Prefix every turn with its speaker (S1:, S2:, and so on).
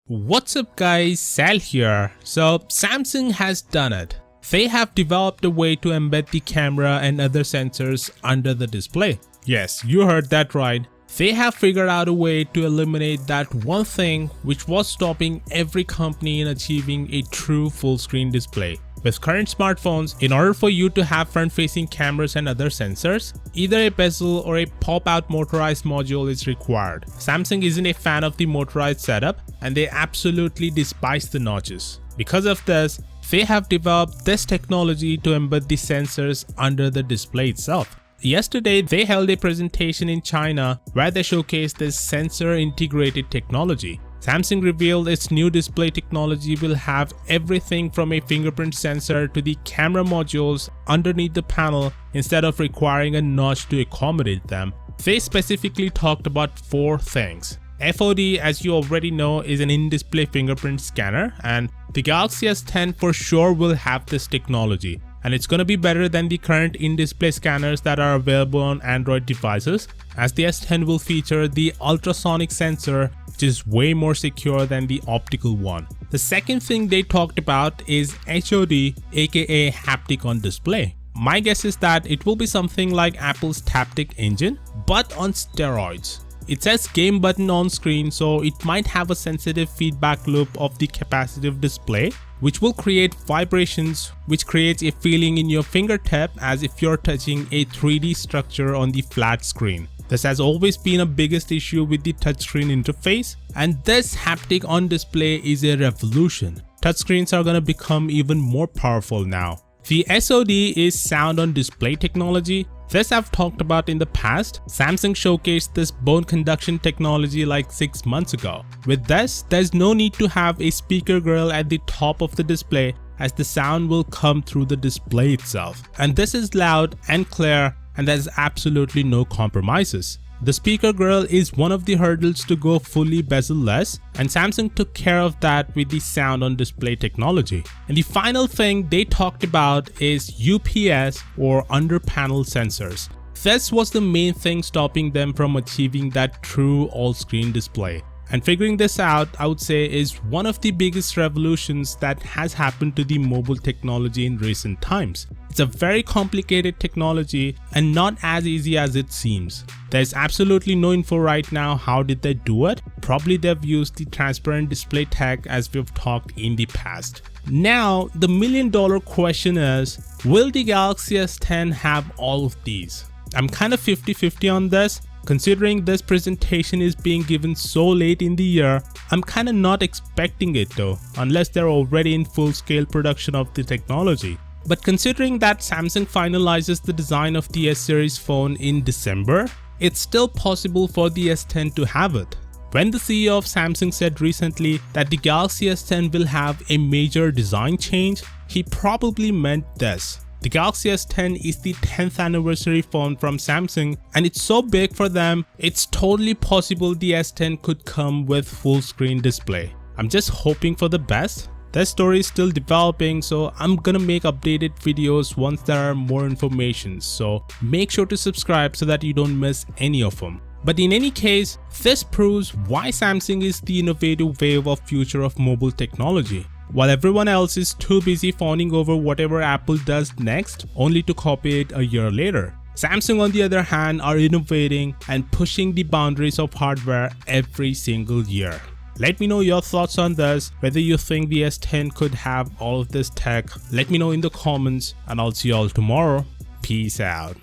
S1: What's up guys, Sal here. So Samsung has done it. They have developed a way to embed the camera and other sensors under the display. Yes, you heard that right. They have figured out a way to eliminate that one thing which was stopping every company in achieving a true full screen display. With current smartphones, in order for you to have front-facing cameras and other sensors, either a bezel or a pop-out motorized module is required. Samsung isn't a fan of the motorized setup and they absolutely despise the notches. Because of this, they have developed this technology to embed the sensors under the display itself. Yesterday, they held a presentation in China where they showcased this sensor integrated technology. Samsung revealed its new display technology will have everything from a fingerprint sensor to the camera modules underneath the panel instead of requiring a notch to accommodate them. They specifically talked about 4 things. FOD, as you already know, is an in-display fingerprint scanner, and the Galaxy S10 for sure will have this technology. And it's going to be better than the current in-display scanners that are available on Android devices, as the S10 will feature the ultrasonic sensor, which is way more secure than the optical one. The second thing they talked about is HOD, aka haptic on display. My guess is that it will be something like Apple's Haptic engine, but on steroids. It says game button on screen, so it might have a sensitive feedback loop of the capacitive display, which will create vibrations, which creates a feeling in your fingertip as if you're touching a 3D structure on the flat screen. This has always been a biggest issue with the touchscreen interface, and this haptic on display is a revolution. Touchscreens are gonna become even more powerful now. The SOD is sound on display technology. This I've talked about in the past. Samsung showcased this bone conduction technology like 6 months ago. With this, there's no need to have a speaker grill at the top of the display as the sound will come through the display itself. And this is loud and clear and there's absolutely no compromises. The speaker grill is one of the hurdles to go fully bezel-less, and Samsung took care of that with the sound on display technology. And the final thing they talked about is UPS or under panel sensors. This was the main thing stopping them from achieving that true all-screen display. And figuring this out, I would say, is one of the biggest revolutions that has happened to the mobile technology in recent times. It's a very complicated technology and not as easy as it seems. There's absolutely no info right now how did they do it. Probably they've used the transparent display tech as we've talked in the past. Now, the million-dollar question is, will the Galaxy S10 have all of these? I'm kind of 50-50 on this. Considering this presentation is being given so late in the year, I'm kinda not expecting it though, unless they're already in full-scale production of the technology. But considering that Samsung finalizes the design of the S-series phone in December, it's still possible for the S10 to have it. When the CEO of Samsung said recently that the Galaxy S10 will have a major design change, he probably meant this. The Galaxy S10 is the 10th anniversary phone from Samsung, and it's so big for them, it's totally possible the S10 could come with full screen display. I'm just hoping for the best. This story is still developing, so I'm gonna make updated videos once there are more information, so make sure to subscribe so that you don't miss any of them. But in any case, this proves why Samsung is the innovative wave of future of mobile technology. While everyone else is too busy fawning over whatever Apple does next, only to copy it a year later. Samsung on the other hand are innovating and pushing the boundaries of hardware every single year. Let me know your thoughts on this, whether you think the S10 could have all of this tech. Let me know in the comments and I'll see you all tomorrow. Peace out.